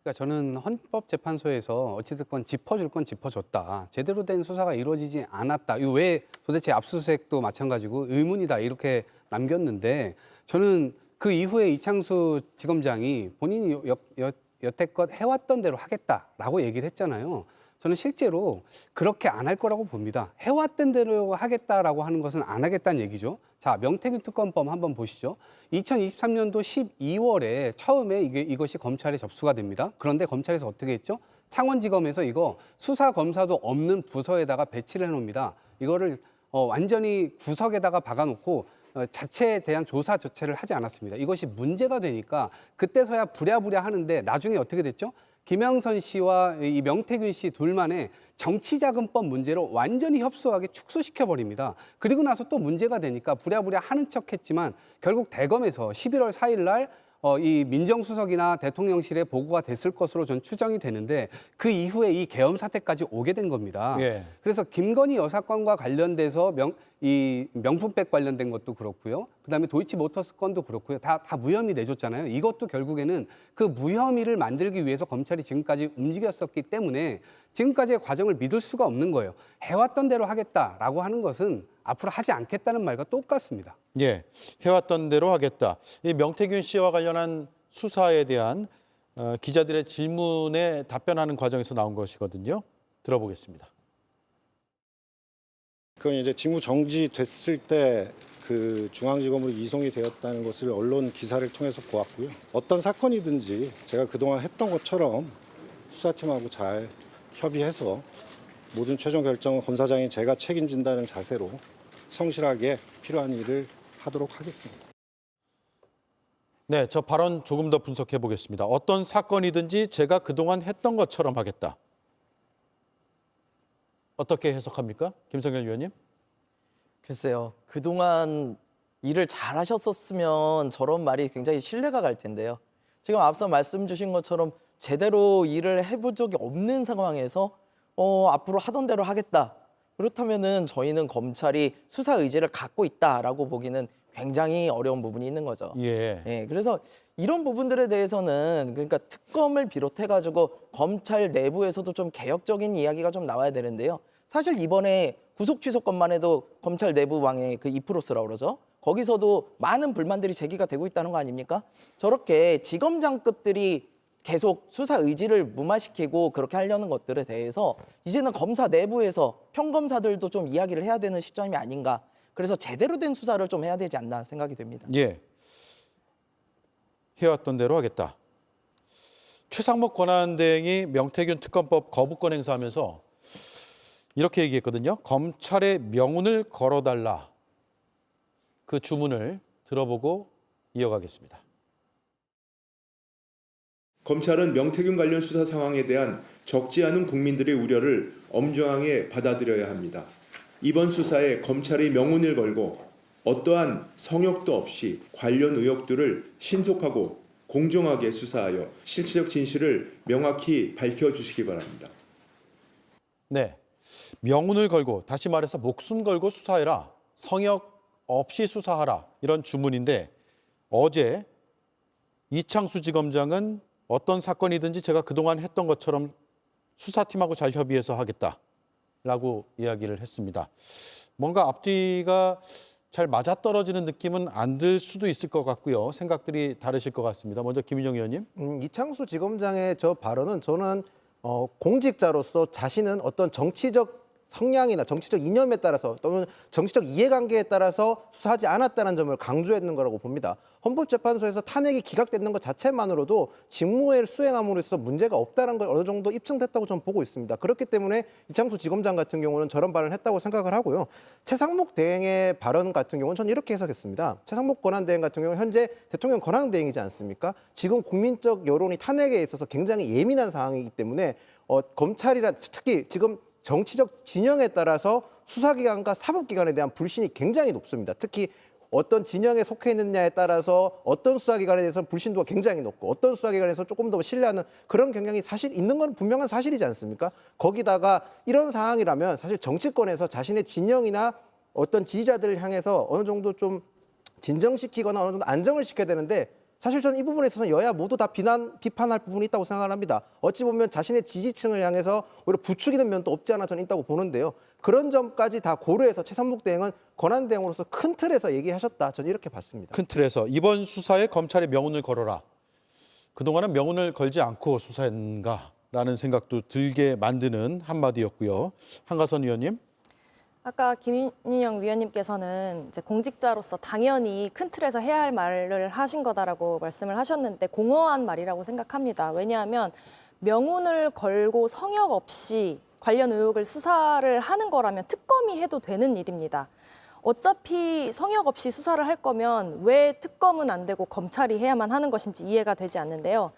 그러니까 저는 헌법재판소에서 어찌됐건 짚어줄 건 짚어줬다. 제대로 된 수사가 이루어지지 않았다. 이거 왜 도대체 압수수색도 마찬가지고 의문이다 이렇게 남겼는데 저는 그 이후에 이창수 지검장이 본인이 여태껏 해왔던 대로 하겠다라고 얘기를 했잖아요. 저는 실제로 그렇게 안 할 거라고 봅니다. 해왔던 대로 하겠다라고 하는 것은 안 하겠다는 얘기죠. 자, 명태균 특검법 한번 보시죠. 2023년도 12월에 처음에 이것이 검찰에 접수가 됩니다. 그런데 검찰에서 어떻게 했죠? 창원지검에서 이거 수사검사도 없는 부서에다가 배치를 해놓습니다. 이거를 완전히 구석에다가 박아놓고 자체에 대한 조사 자체를 하지 않았습니다. 이것이 문제가 되니까 그때서야 부랴부랴 하는데 나중에 어떻게 됐죠? 김영선 씨와 이 명태균 씨 둘만의 정치자금법 문제로 완전히 협소하게 축소시켜버립니다. 그리고 나서 또 문제가 되니까 부랴부랴 하는 척했지만 결국 대검에서 11월 4일 날 이 민정수석이나 대통령실에 보고가 됐을 것으로 전 추정이 되는데 그 이후에 이 계엄 사태까지 오게 된 겁니다. 예. 그래서 김건희 여사 건과 관련돼서 이 명품백 관련된 것도 그렇고요. 그다음에 도이치모터스 건도 그렇고요. 다 무혐의 내줬잖아요. 이것도 결국에는 그 무혐의를 만들기 위해서 검찰이 지금까지 움직였었기 때문에 지금까지의 과정을 믿을 수가 없는 거예요. 해왔던 대로 하겠다라고 하는 것은 앞으로 하지 않겠다는 말과 똑같습니다. 예, 해왔던 대로 하겠다. 이 명태균 씨와 관련한 수사에 대한 기자들의 질문에 답변하는 과정에서 나온 것이거든요. 들어보겠습니다. 그건 이제 직무 정지됐을 때 그 중앙지검으로 이송이 되었다는 것을 언론 기사를 통해서 보았고요. 어떤 사건이든지 제가 그동안 했던 것처럼 수사팀하고 잘 협의해서 모든 최종 결정은 검사장이 제가 책임진다는 자세로 성실하게 필요한 일을 하도록 하겠습니다. 네, 저 발언 조금 더 분석해 보겠습니다. 어떤 사건이든지 제가 그동안 했던 것처럼 하겠다. 어떻게 해석합니까? 김성현 위원님? 글쎄요. 그동안 일을 잘 하셨었으면 저런 말이 굉장히 신뢰가 갈 텐데요. 지금 앞서 말씀 주신 것처럼 제대로 일을 해본 적이 없는 상황에서 앞으로 하던 대로 하겠다. 그렇다면은 저희는 검찰이 수사 의지를 갖고 있다라고 보기는 굉장히 어려운 부분이 있는 거죠. 예. 그래서 이런 부분들에 대해서는 그러니까 특검을 비롯해가지고 검찰 내부에서도 좀 개혁적인 이야기가 좀 나와야 되는데요. 사실 이번에 구속 취소건만 해도 검찰 내부망의 그 이프로스라고 그러죠. 거기서도 많은 불만들이 제기가 되고 있다는 거 아닙니까? 저렇게 지검장급들이 계속 수사 의지를 무마시키고 그렇게 하려는 것들에 대해서 이제는 검사 내부에서 평검사들도 좀 이야기를 해야 되는 시점이 아닌가. 그래서 제대로 된 수사를 좀 해야 되지 않나 생각이 됩니다. 예. 해왔던 대로 하겠다. 최상목 권한대행이 명태균 특검법 거부권 행사하면서 이렇게 얘기했거든요. 검찰의 명운을 걸어달라. 그 주문을 들어보고 이어가겠습니다. 검찰은 명태균 관련 수사 상황에 대한 적지 않은 국민들의 우려를 엄중하게 받아들여야 합니다. 이번 수사에 검찰의 명운을 걸고 어떠한 성역도 없이 관련 의혹들을 신속하고 공정하게 수사하여 실체적 진실을 명확히 밝혀주시기 바랍니다. 네. 명운을 걸고 다시 말해서 목숨 걸고 수사해라. 성역 없이 수사하라. 이런 주문인데 어제 이창수 지검장은 어떤 사건이든지 제가 그동안 했던 것처럼 수사팀하고 잘 협의해서 하겠다라고 이야기를 했습니다. 뭔가 앞뒤가 잘 맞아떨어지는 느낌은 안 들 수도 있을 것 같고요. 생각들이 다르실 것 같습니다. 먼저 김인영 의원님. 이창수 지검장의 저 발언은 저는 공직자로서 자신은 어떤 정치적 성향이나 정치적 이념에 따라서 또는 정치적 이해관계에 따라서 수사하지 않았다는 점을 강조했는 거라고 봅니다. 헌법재판소에서 탄핵이 기각됐는 것 자체만으로도 직무를 수행함으로써 문제가 없다는 걸 어느 정도 입증됐다고 저는 보고 있습니다. 그렇기 때문에 이창수 지검장 같은 경우는 저런 발언을 했다고 생각을 하고요. 최상목 대행의 발언 같은 경우는 저는 이렇게 해석했습니다. 최상목 권한대행 같은 경우는 현재 대통령 권한대행이지 않습니까? 지금 국민적 여론이 탄핵에 있어서 굉장히 예민한 상황이기 때문에 검찰이라 특히 지금 정치적 진영에 따라서 수사기관과 사법기관에 대한 불신이 굉장히 높습니다. 특히 어떤 진영에 속해 있느냐에 따라서 어떤 수사기관에 대해서는 불신도가 굉장히 높고 어떤 수사기관에서 조금 더 신뢰하는 그런 경향이 사실 있는 건 분명한 사실이지 않습니까? 거기다가 이런 상황이라면 사실 정치권에서 자신의 진영이나 어떤 지지자들을 향해서 어느 정도 좀 진정시키거나 어느 정도 안정을 시켜야 되는데 사실 저는 이 부분에 있어서는 여야 모두 다 비판할 부분이 있다고 생각을 합니다. 어찌 보면 자신의 지지층을 향해서 오히려 부추기는 면도 없지 않아 저는 있다고 보는데요. 그런 점까지 다 고려해서 최상목 대행은 권한대행으로서 큰 틀에서 얘기하셨다. 저는 이렇게 봤습니다. 큰 틀에서 이번 수사에 검찰의 명운을 걸어라. 그동안은 명운을 걸지 않고 수사했는가라는 생각도 들게 만드는 한마디였고요. 한가선 의원님. 아까 김인영 위원님께서는 이제 공직자로서 당연히 큰 틀에서 해야 할 말을 하신 거다라고 말씀을 하셨는데 공허한 말이라고 생각합니다. 왜냐하면 명운을 걸고 성역 없이 관련 의혹을 수사를 하는 거라면 특검이 해도 되는 일입니다. 어차피 성역 없이 수사를 할 거면 왜 특검은 안 되고 검찰이 해야만 하는 것인지 이해가 되지 않는데요.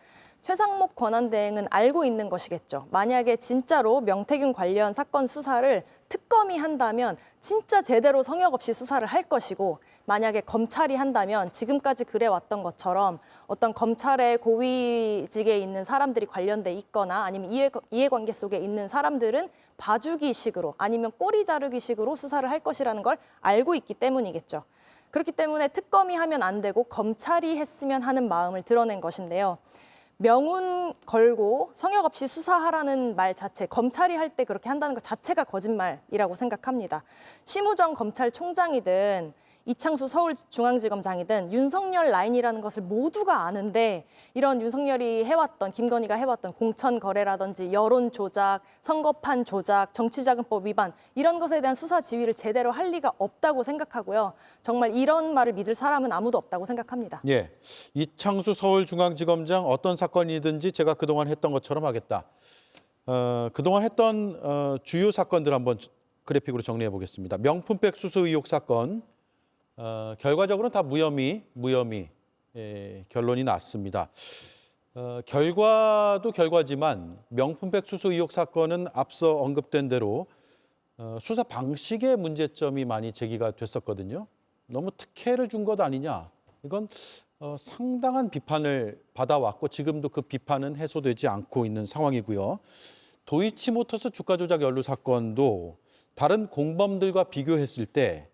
최상목 권한대행은 알고 있는 것이겠죠. 만약에 진짜로 명태균 관련 사건 수사를 특검이 한다면 진짜 제대로 성역 없이 수사를 할 것이고, 만약에 검찰이 한다면 지금까지 그래왔던 것처럼 어떤 검찰의 고위직에 있는 사람들이 관련돼 있거나 아니면 이해관계 속에 있는 사람들은 봐주기식으로 아니면 꼬리 자르기식으로 수사를 할 것이라는 걸 알고 있기 때문이겠죠. 그렇기 때문에 특검이 하면 안 되고 검찰이 했으면 하는 마음을 드러낸 것인데요. 명운 걸고 성역 없이 수사하라는 말 자체, 검찰이 할 때 그렇게 한다는 것 자체가 거짓말이라고 생각합니다. 심우정 검찰총장이든 이창수 서울중앙지검장이든 윤석열 라인이라는 것을 모두가 아는데, 이런 윤석열이 해왔던, 김건희가 해왔던 공천 거래라든지 여론 조작, 선거판 조작, 정치자금법 위반, 이런 것에 대한 수사 지휘를 제대로 할 리가 없다고 생각하고요. 정말 이런 말을 믿을 사람은 아무도 없다고 생각합니다. 예, 이창수 서울중앙지검장 어떤 사건이든지 제가 그동안 했던 것처럼 하겠다. 그동안 했던 주요 사건들 한번 그래픽으로 정리해 보겠습니다. 명품백 수수 의혹 사건. 결과적으로는 다 무혐의 결론이 났습니다. 결과도 결과지만 명품백 수수 의혹 사건은 앞서 언급된 대로 수사 방식의 문제점이 많이 제기가 됐었거든요. 너무 특혜를 준 것 아니냐. 이건 상당한 비판을 받아왔고 지금도 그 비판은 해소되지 않고 있는 상황이고요. 도이치모터스 주가 조작 연루 사건도 다른 공범들과 비교했을 때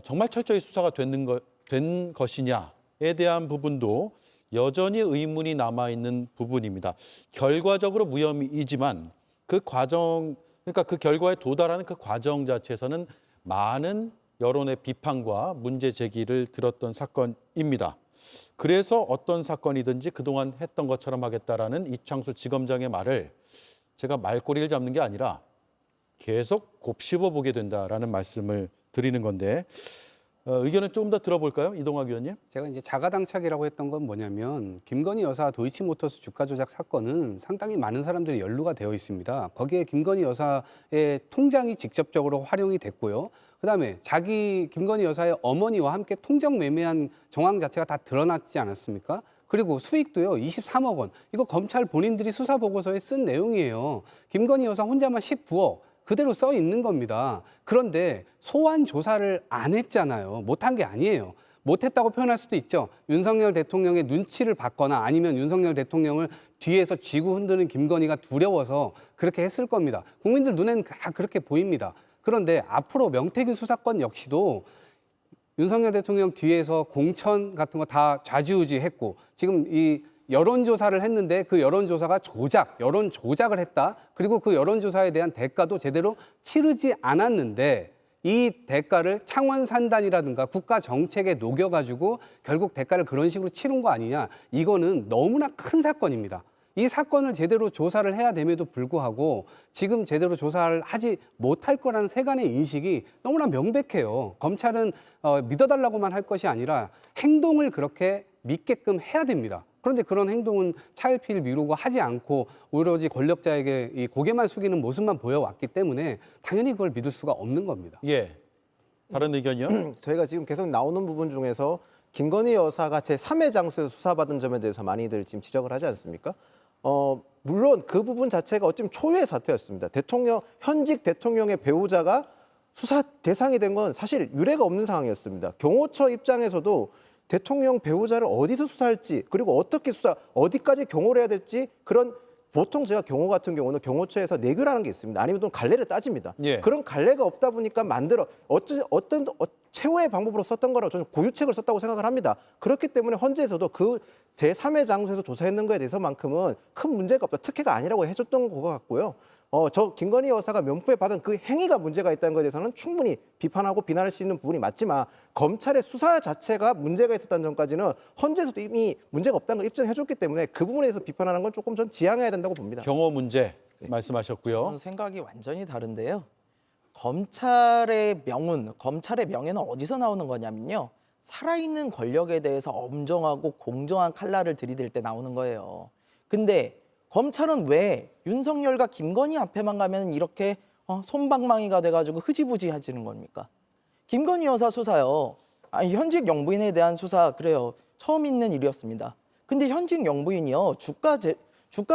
정말 철저히 수사가 된 것이냐에 대한 부분도 여전히 의문이 남아있는 부분입니다. 결과적으로 무혐의이지만 그 과정, 그러니까 그 결과에 도달하는 그 과정 자체에서는 많은 여론의 비판과 문제 제기를 들었던 사건입니다. 그래서 어떤 사건이든지 그동안 했던 것처럼 하겠다라는 이창수 지검장의 말을 제가 말꼬리를 잡는 게 아니라 계속 곱씹어 보게 된다라는 말씀을 드리는 건데, 의견을 조금 더 들어볼까요? 이동학 의원님. 제가 이제 자가당착이라고 했던 건 뭐냐면, 김건희 여사 도이치모터스 주가 조작 사건은 상당히 많은 사람들이 연루가 되어 있습니다. 거기에 김건희 여사의 통장이 직접적으로 활용이 됐고요. 그다음에 김건희 여사의 어머니와 함께 통정 매매한 정황 자체가 다 드러났지 않았습니까? 그리고 수익도요, 23억 원. 이거 검찰 본인들이 수사 보고서에 쓴 내용이에요. 김건희 여사 혼자만 19억. 그대로 써 있는 겁니다. 그런데 소환 조사를 안 했잖아요. 못한 게 아니에요. 못했다고 표현할 수도 있죠. 윤석열 대통령의 눈치를 받거나 아니면 윤석열 대통령을 뒤에서 쥐고 흔드는 김건희가 두려워서 그렇게 했을 겁니다. 국민들 눈에는 다 그렇게 보입니다. 그런데 앞으로 명태균 수사권 역시도 윤석열 대통령 뒤에서 공천 같은 거 다 좌지우지했고, 지금 이 여론조사를 했는데 그 여론조사가 여론 조작을 했다. 그리고 그 여론조사에 대한 대가도 제대로 치르지 않았는데, 이 대가를 창원산단이라든가 국가 정책에 녹여가지고 결국 대가를 그런 식으로 치른 거 아니냐. 이거는 너무나 큰 사건입니다. 이 사건을 제대로 조사를 해야 됨에도 불구하고 지금 제대로 조사를 하지 못할 거라는 세간의 인식이 너무나 명백해요. 검찰은 믿어달라고만 할 것이 아니라 행동을 그렇게 믿게끔 해야 됩니다. 그런데 그런 행동은 차일피일 미루고 하지 않고 오로지 권력자에게 이 고개만 숙이는 모습만 보여왔기 때문에 당연히 그걸 믿을 수가 없는 겁니다. 예. 다른 의견이요? 저희가 지금 계속 나오는 부분 중에서 김건희 여사가 제3의 장소에서 수사받은 점에 대해서 많이들 지금 지적을 하지 않습니까? 물론 그 부분 자체가 어쩌면 초유의 사태였습니다. 현직 대통령의 배우자가 수사 대상이 된 건 사실 유례가 없는 상황이었습니다. 경호처 입장에서도 대통령 배우자를 어디서 수사할지, 그리고 어떻게 어디까지 경호를 해야 될지, 그런 보통 제가 경호 같은 경우는 경호처에서 내규라는 게 있습니다. 아니면 또 갈래를 따집니다. 예. 그런 갈래가 없다 보니까 어떤 최후의 방법으로 썼던 거라고 저는 고유책을 썼다고 생각을 합니다. 그렇기 때문에 헌재에서도 그 제3의 장소에서 조사했는 거에 대해서만큼은 큰 문제가 없다, 특혜가 아니라고 해줬던 것 같고요. 저 김건희 여사가 명품에 받은 그 행위가 문제가 있다는 것에 대해서는 충분히 비판하고 비난할 수 있는 부분이 맞지만, 검찰의 수사 자체가 문제가 있었다는 점까지는 헌재에서도 이미 문제가 없다는 걸 입증해줬기 때문에 그 부분에 대해서 비판하는 건 조금 전 지양해야 된다고 봅니다. 경호 문제 말씀하셨고요. 저는 생각이 완전히 다른데요. 검찰의 명예는 어디서 나오는 거냐면요. 살아있는 권력에 대해서 엄정하고 공정한 칼날을 들이댈 때 나오는 거예요. 근데 검찰은 왜 윤석열과 김건희 앞에만 가면 이렇게 솜방망이가 돼가지고 흐지부지해지는 겁니까? 김건희 여사 수사요. 현직 영부인에 대한 수사, 그래요. 처음 있는 일이었습니다. 근데 현직 영부인이요. 주가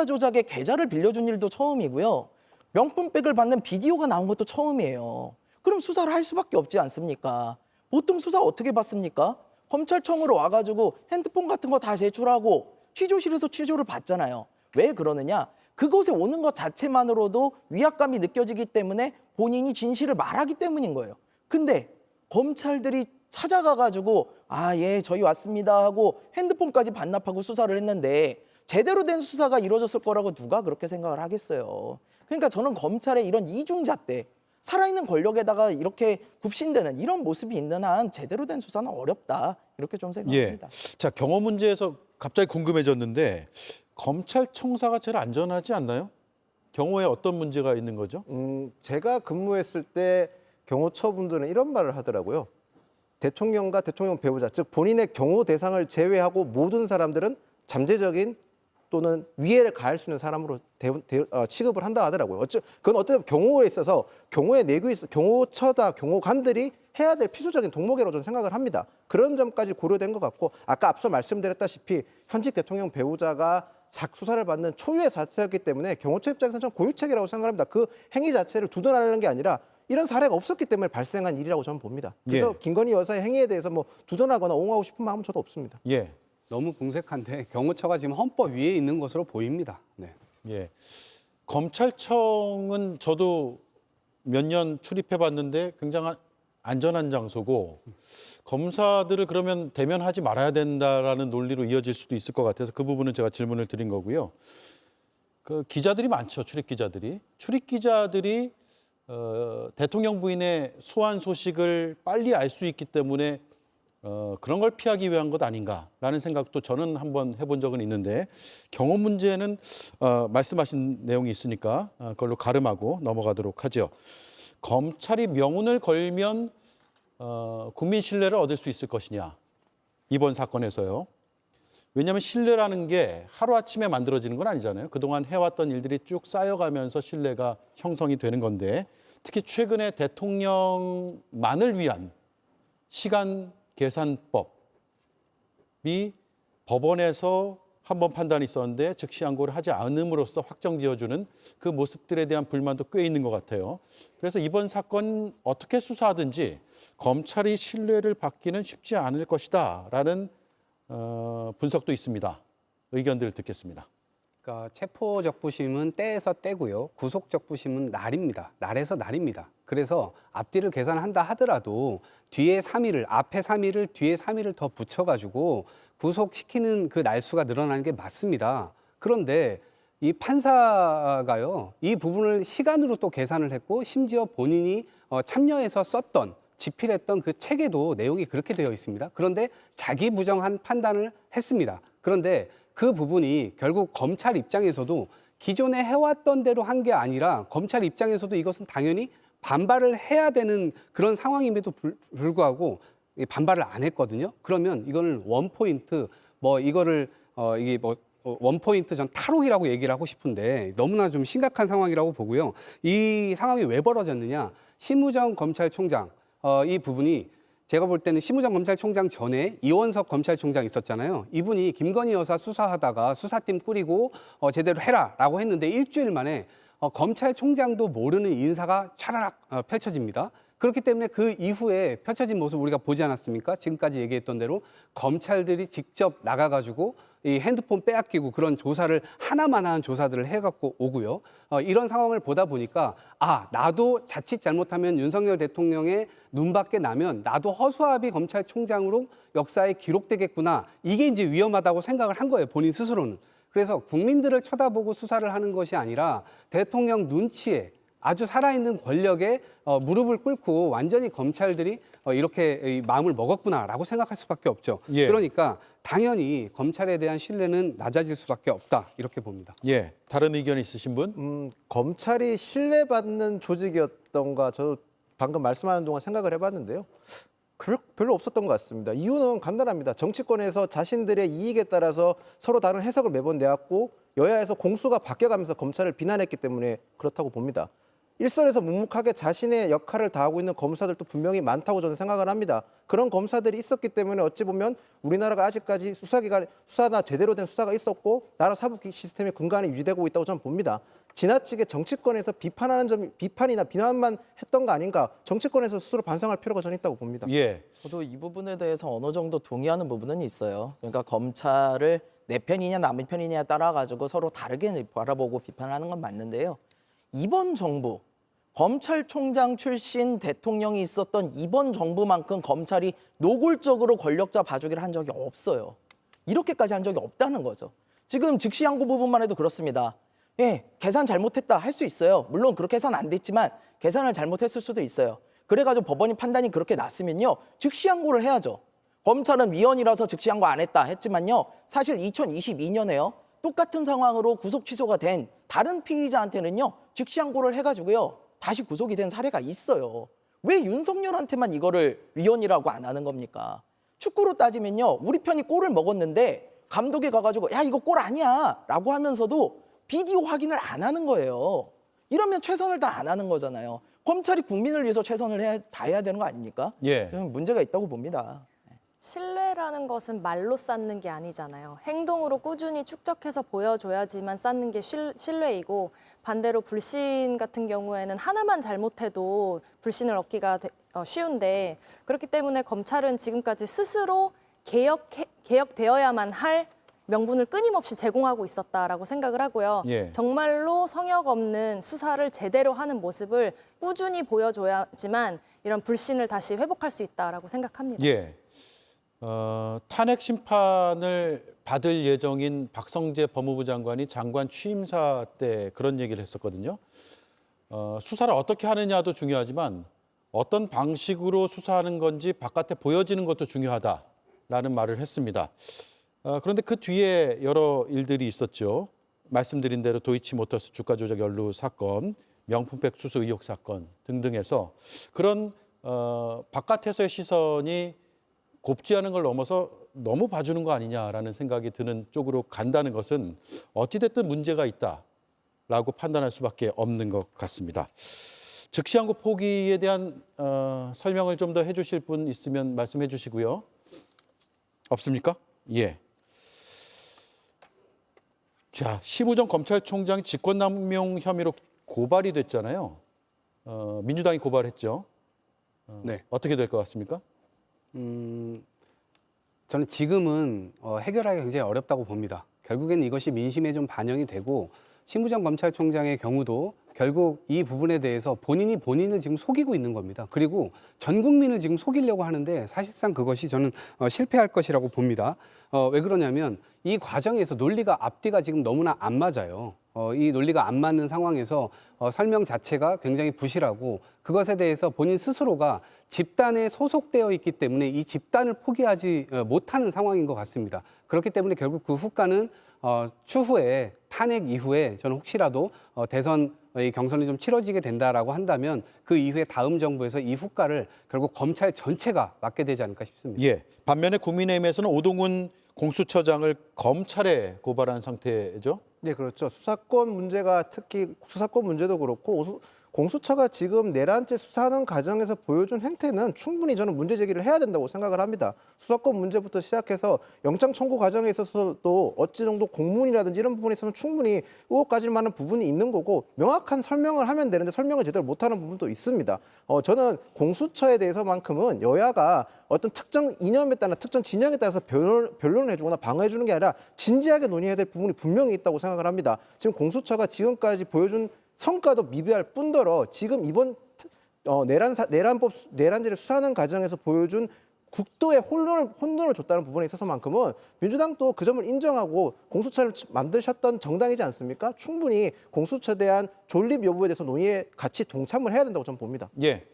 조작의 계좌를 빌려준 일도 처음이고요. 명품백을 받는 비디오가 나온 것도 처음이에요. 그럼 수사를 할 수밖에 없지 않습니까? 보통 수사 어떻게 받습니까? 검찰청으로 와가지고 핸드폰 같은 거 다 제출하고 취조실에서 취조를 받잖아요. 왜 그러느냐? 그곳에 오는 것 자체만으로도 위압감이 느껴지기 때문에 본인이 진실을 말하기 때문인 거예요. 근데 검찰들이 찾아가가지고 예, 저희 왔습니다 하고 핸드폰까지 반납하고 수사를 했는데 제대로 된 수사가 이루어졌을 거라고 누가 그렇게 생각을 하겠어요. 그러니까 저는 검찰의 이런 이중잣대, 살아있는 권력에다가 이렇게 굽신대는 이런 모습이 있는 한 제대로 된 수사는 어렵다. 이렇게 좀 생각합니다. 자, 경호 문제에서 갑자기 궁금해졌는데 검찰청사가 제일 안전하지 않나요? 경호에 어떤 문제가 있는 거죠? 제가 근무했을 때 경호처분들은 이런 말을 하더라고요. 대통령과 대통령 배우자, 즉 본인의 경호 대상을 제외하고 모든 사람들은 잠재적인 또는 위해를 가할 수 있는 사람으로 취급을 한다 하더라고요. 그건 어떤 경호에 있어서 경호의 내규에 있어 경호처다 경호관들이 해야 될 필수적인 동목이라고 저는 생각을 합니다. 그런 점까지 고려된 것 같고 아까 앞서 말씀드렸다시피 현직 대통령 배우자가 수사를 받는 초유의 사태였기 때문에 경호처 입장에서는 좀 고유책이라고 생각합니다. 그 행위 자체를 두둔하는 게 아니라 이런 사례가 없었기 때문에 발생한 일이라고 저는 봅니다. 그래서 김건희 여사의 행위에 대해서 뭐 두둔하거나 옹호하고 싶은 마음은 저도 없습니다. 너무 공색한데 경호처가 지금 헌법 위에 있는 것으로 보입니다. 네. 검찰청은 저도 몇 년 출입해봤는데 굉장히 안전한 장소고 검사들을 그러면 대면하지 말아야 된다라는 논리로 이어질 수도 있을 것 같아서 그 부분은 제가 질문을 드린 거고요. 그 기자들이 많죠, 출입 기자들이 대통령 부인의 소환 소식을 빨리 알 수 있기 때문에 그런 걸 피하기 위한 것 아닌가라는 생각도 저는 한번 해본 적은 있는데 경호 문제는 말씀하신 내용이 있으니까 그걸로 가름하고 넘어가도록 하죠. 검찰이 명운을 걸면 국민 신뢰를 얻을 수 있을 것이냐 이번 사건에서요. 왜냐하면 신뢰라는 게 하루아침에 만들어지는 건 아니잖아요. 그동안 해왔던 일들이 쭉 쌓여가면서 신뢰가 형성이 되는 건데 특히 최근에 대통령만을 위한 시간 계산법이 법원에서 한번 판단이 있었는데 즉시 항고를 하지 않음으로써 확정 지어주는 그 모습들에 대한 불만도 꽤 있는 것 같아요. 그래서 이번 사건 어떻게 수사하든지 검찰이 신뢰를 받기는 쉽지 않을 것이다라는 분석도 있습니다. 의견들을 듣겠습니다. 그러니까 체포적부심은 때에서 때고요. 구속적부심은 날입니다. 날에서 날입니다. 그래서 앞뒤를 계산한다 하더라도 뒤에 3일을 앞에 3일을 뒤에 3일을 더 붙여가지고 구속시키는 그 날수가 늘어나는 게 맞습니다. 그런데 이 판사가요. 이 부분을 시간으로 또 계산을 했고 심지어 본인이 참여해서 썼던 집필했던 그 책에도 내용이 그렇게 되어 있습니다. 그런데 자기 부정한 판단을 했습니다. 그런데 그 부분이 결국 검찰 입장에서도 기존에 해왔던 대로 한 게 아니라 검찰 입장에서도 이것은 당연히 반발을 해야 되는 그런 상황임에도 불구하고 반발을 안 했거든요. 그러면 이거는 원포인트 원포인트 전 탈옥이라고 얘기를 하고 싶은데 너무나 좀 심각한 상황이라고 보고요. 이 상황이 왜 벌어졌느냐? 심우정 검찰총장 이 부분이 제가 볼 때는 심우정 검찰총장 전에 이원석 검찰총장 있었잖아요. 이분이 김건희 여사 수사하다가 수사팀 꾸리고 제대로 해라라고 했는데 일주일 만에 검찰총장도 모르는 인사가 차라락 펼쳐집니다. 그렇기 때문에 그 이후에 펼쳐진 모습 우리가 보지 않았습니까? 지금까지 얘기했던 대로 검찰들이 직접 나가가지고 이 핸드폰 빼앗기고 그런 조사를 하나만한 조사들을 해갖고 오고요. 이런 상황을 보다 보니까 나도 자칫 잘못하면 윤석열 대통령의 눈밖에 나면 나도 허수아비 검찰총장으로 역사에 기록되겠구나. 이게 이제 위험하다고 생각을 한 거예요. 본인 스스로는. 그래서 국민들을 쳐다보고 수사를 하는 것이 아니라 대통령 눈치에 아주 살아있는 권력에 무릎을 꿇고 완전히 검찰들이 이렇게 마음을 먹었구나라고 생각할 수밖에 없죠. 그러니까 당연히 검찰에 대한 신뢰는 낮아질 수밖에 없다 이렇게 봅니다. 다른 의견 있으신 분? 검찰이 신뢰받는 조직이었던가 저도 방금 말씀하는 동안 생각을 해봤는데요. 별로 없었던 것 같습니다. 이유는 간단합니다. 정치권에서 자신들의 이익에 따라서 서로 다른 해석을 매번 내왔고 여야에서 공수가 바뀌어가면서 검찰을 비난했기 때문에 그렇다고 봅니다. 일선에서 묵묵하게 자신의 역할을 다하고 있는 검사들도 분명히 많다고 저는 생각을 합니다. 그런 검사들이 있었기 때문에 어찌 보면 우리나라가 아직까지 수사나 제대로 된 수사가 있었고 나라 사법 시스템의 근간이 유지되고 있다고 저는 봅니다. 지나치게 정치권에서 비판이나 비난만 했던 거 아닌가, 정치권에서 스스로 반성할 필요가 저는 있다고 봅니다. 예. 저도 이 부분에 대해서 어느 정도 동의하는 부분은 있어요. 그러니까 검찰을 내 편이냐 남의 편이냐에 따라 가지고 서로 다르게 바라보고 비판하는 건 맞는데요. 이번 정부, 검찰총장 출신 대통령이 있었던 이번 정부만큼 검찰이 노골적으로 권력자 봐주기를 한 적이 없어요. 이렇게까지 한 적이 없다는 거죠. 지금 즉시항고 부분만 해도 그렇습니다. 예, 계산 잘못했다 할 수 있어요. 물론 그렇게 해서는 안 됐지만 계산을 잘못했을 수도 있어요. 그래가지고 법원이 판단이 그렇게 났으면요, 즉시항고를 해야죠. 검찰은 위헌이라서 즉시항고 안 했다 했지만요, 사실 2022년에요 똑같은 상황으로 구속 취소가 된 다른 피의자한테는요 즉시항고를 해가지고요 다시 구속이 된 사례가 있어요. 왜 윤석열한테만 이거를 위헌이라고 안 하는 겁니까? 축구로 따지면요, 우리 편이 골을 먹었는데 감독이 가가지고 야 이거 골 아니야 라고 하면서도 비디오 확인을 안 하는 거예요. 이러면 최선을 다 안 하는 거잖아요. 검찰이 국민을 위해서 최선을 다해야 되는 거 아닙니까? 예. 저는 문제가 있다고 봅니다. 신뢰라는 것은 말로 쌓는 게 아니잖아요. 행동으로 꾸준히 축적해서 보여줘야지만 쌓는 게 신뢰이고, 반대로 불신 같은 경우에는 하나만 잘못해도 불신을 얻기가 쉬운데, 그렇기 때문에 검찰은 지금까지 스스로 개혁되어야만 할 명분을 끊임없이 제공하고 있었다라고 생각을 하고요. 예. 정말로 성역 없는 수사를 제대로 하는 모습을 꾸준히 보여줘야지만 이런 불신을 다시 회복할 수 있다라고 생각합니다. 예. 탄핵 심판을 받을 예정인 박성재 법무부 장관이 장관 취임사 때 그런 얘기를 했었거든요. 수사를 어떻게 하느냐도 중요하지만 어떤 방식으로 수사하는 건지 바깥에 보여지는 것도 중요하다라는 말을 했습니다. 그런데 그 뒤에 여러 일들이 있었죠. 말씀드린 대로 도이치모터스 주가 조작 연루 사건, 명품백 수수 의혹 사건 등등해서 그런 바깥에서의 시선이 곱지 않은 걸 넘어서 너무 봐주는 거 아니냐라는 생각이 드는 쪽으로 간다는 것은 어찌됐든 문제가 있다라고 판단할 수밖에 없는 것 같습니다. 즉시항고 포기에 대한 설명을 좀 더 해주실 분 있으면 말씀해 주시고요. 없습니까? 예. 자, 심우정 검찰총장이 직권남용 혐의로 고발이 됐잖아요. 민주당이 고발했죠. 네. 어떻게 될 것 같습니까? 저는 지금은 해결하기 굉장히 어렵다고 봅니다. 결국엔 이것이 민심에 좀 반영이 되고, 심우정 검찰총장의 경우도 결국 이 부분에 대해서 본인이 본인을 지금 속이고 있는 겁니다. 그리고 전 국민을 지금 속이려고 하는데 사실상 그것이 저는 실패할 것이라고 봅니다. 왜 그러냐면 이 과정에서 논리가 앞뒤가 지금 너무나 안 맞아요. 이 논리가 안 맞는 상황에서 설명 자체가 굉장히 부실하고, 그것에 대해서 본인 스스로가 집단에 소속되어 있기 때문에 이 집단을 포기하지 못하는 상황인 것 같습니다. 그렇기 때문에 결국 그 후과는 추후에 탄핵 이후에 저는 혹시라도 대선 경선이 좀 치러지게 된다라고 한다면 그 이후에 다음 정부에서 이 후과를 결국 검찰 전체가 맡게 되지 않을까 싶습니다. 예. 반면에 국민의힘에서는 오동훈 공수처장을 검찰에 고발한 상태죠. 네, 그렇죠. 수사권 문제가, 특히 수사권 문제도 그렇고 공수처가 지금 내란죄 수사하는 과정에서 보여준 행태는 충분히 저는 문제 제기를 해야 된다고 생각을 합니다. 수사권 문제부터 시작해서 영장 청구 과정에 있어서도 어찌 정도 공문이라든지 이런 부분에 있어서는 충분히 의혹 가질 만한 부분이 있는 거고, 명확한 설명을 하면 되는데 설명을 제대로 못하는 부분도 있습니다. 저는 공수처에 대해서만큼은 여야가 어떤 특정 이념에 따라 특정 진영에 따라서 변론을 해주거나 방어해 주는 게 아니라 진지하게 논의해야 될 부분이 분명히 있다고 생각을 합니다. 지금 공수처가 지금까지 보여준 성과도 미비할 뿐더러 지금 이번 내란죄를 수사하는 과정에서 보여준 국도의 혼돈을 줬다는 부분에 있어서만큼은 민주당도 그 점을 인정하고 공수처를 만드셨던 정당이지 않습니까? 충분히 공수처에 대한 존립 여부에 대해서 논의에 같이 동참을 해야 된다고 저는 봅니다. 예.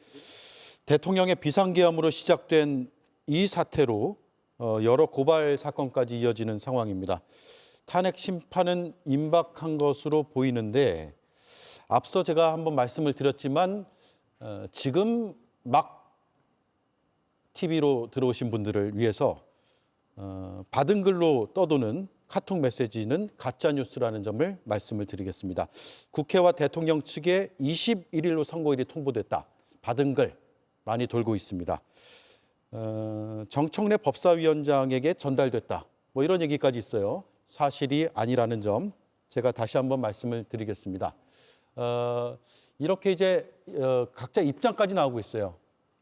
대통령의 비상계엄으로 시작된 이 사태로 여러 고발 사건까지 이어지는 상황입니다. 탄핵 심판은 임박한 것으로 보이는데, 앞서 제가 한번 말씀을 드렸지만 지금 막 TV로 들어오신 분들을 위해서 받은 글로 떠도는 카톡 메시지는 가짜 뉴스라는 점을 말씀을 드리겠습니다. 국회와 대통령 측에 21일로 선거일이 통보됐다. 받은 글 많이 돌고 있습니다. 정청래 법사위원장에게 전달됐다. 뭐 이런 얘기까지 있어요. 사실이 아니라는 점 제가 다시 한번 말씀을 드리겠습니다. 이렇게 이제 각자 입장까지 나오고 있어요.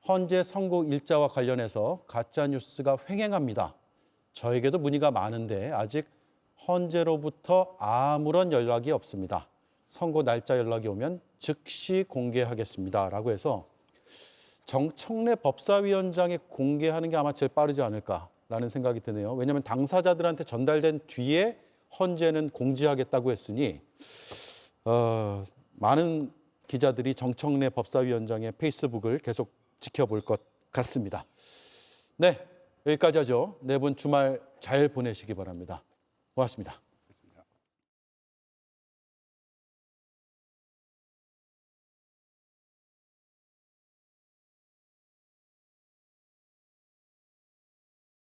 헌재 선고 일자와 관련해서 가짜 뉴스가 횡행합니다. 저에게도 문의가 많은데 아직 헌재로부터 아무런 연락이 없습니다. 선고 날짜 연락이 오면 즉시 공개하겠습니다. 라고 해서 정청래 법사위원장에 공개하는 게 아마 제일 빠르지 않을까라는 생각이 드네요. 왜냐하면 당사자들한테 전달된 뒤에 헌재는 공지하겠다고 했으니 많은 기자들이 정청래 법사위원장의 페이스북을 계속 지켜볼 것 같습니다. 네, 여기까지 하죠. 네 분 주말 잘 보내시기 바랍니다. 고맙습니다.